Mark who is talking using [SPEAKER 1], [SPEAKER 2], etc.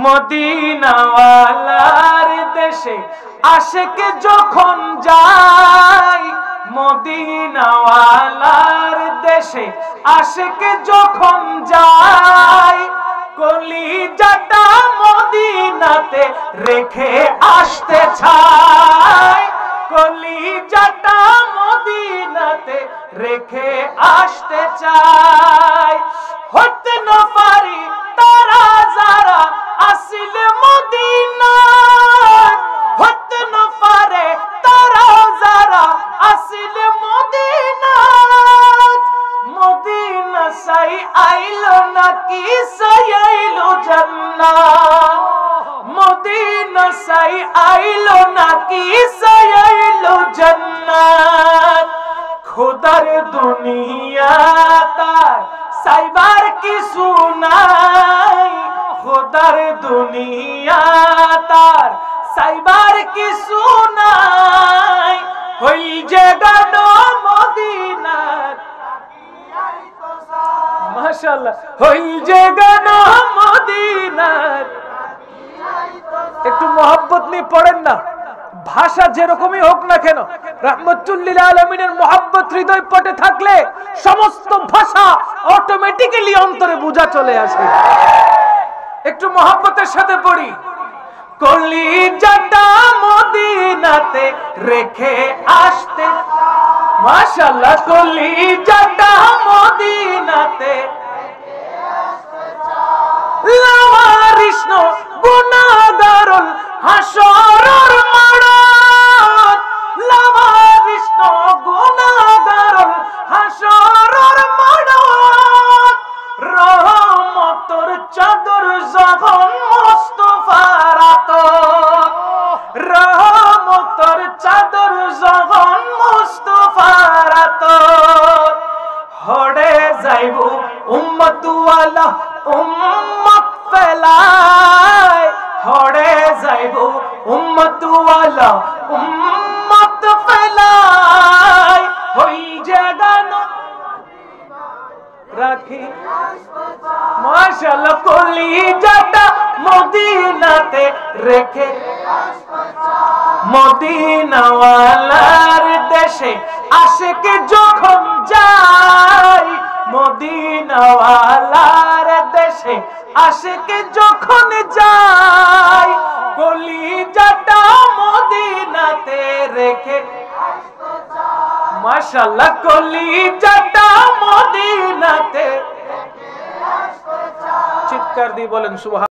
[SPEAKER 1] মদিনাওয়ালার দেশে আশিক যখন যায়, মদিনাওয়ালার দেশে আশিক যখন যায়, কলিজাটা মদিনাতে রেখে আসতে চায়, কলিজাটা মদিনাতে রেখে আসতে চায়। হতে না পারি তারা যারা আসিল মদিনা, হতে না পারে তারা যারা আসিল মদিনা, মদিনা সাই আইলো নাকি সাই আইলো জান্নাত, মদিনা সাই আইলো নাকি সাই আইলো জান্নাত। খোদার দুনিয়া তার সাইবার কিছু নাই, খোদার দুনিয়া তার সাইবার কিছু নাই, হই যে গান মদিনার মাশাআল্লাহ, হই যে গান মদিনার। একটু মহব্বত নিয়ে পড়েন না, ভাষা যেরকমই হোক না কেন, রাহমাতুল লিল আলামিনের মহব্বত হৃদয় পটে থাকলে সমস্ত ভাষা অটোমেটিক্যালি অন্তরে বুঝা চলে আসে। একটু মহব্বতের সাথে পড়ি, কলিজাটা মদিনাতে রেখে আসতে, মাশাআল্লাহ, কলিজাটা মদিনাতে লাওয়ারিষ্ণ গুনাহগারুল হাসরের মাঠ, লাওয়ারিষ্ণ গুনাহগারুল হাসরের মাঠ, রহমতের চাদর যখন মুস্তাফার আতর, রহমতের চাদর যখন মুস্তাফার আতর, হড়ে যাইব উম্মত ওয়ালা উম্মত ফেলায়, হড়ে যাইব উম্মত ওয়ালা উম্মত ফেলায়, হই যে গান রাখি মাশাআল্লাহ, কলিজাটা মদিনাতে রেখে, মদিনাওয়ালার দেশে আশিক যখন যায়, মদিনাওয়ালার দেশে আশিক যখন যায়, কলিজাটা মদিনাতে রেখে, মাশাআল্লাহ, কলিজাটা মদিনাতে। চিৎকার দিয়ে বলেন সুবহান।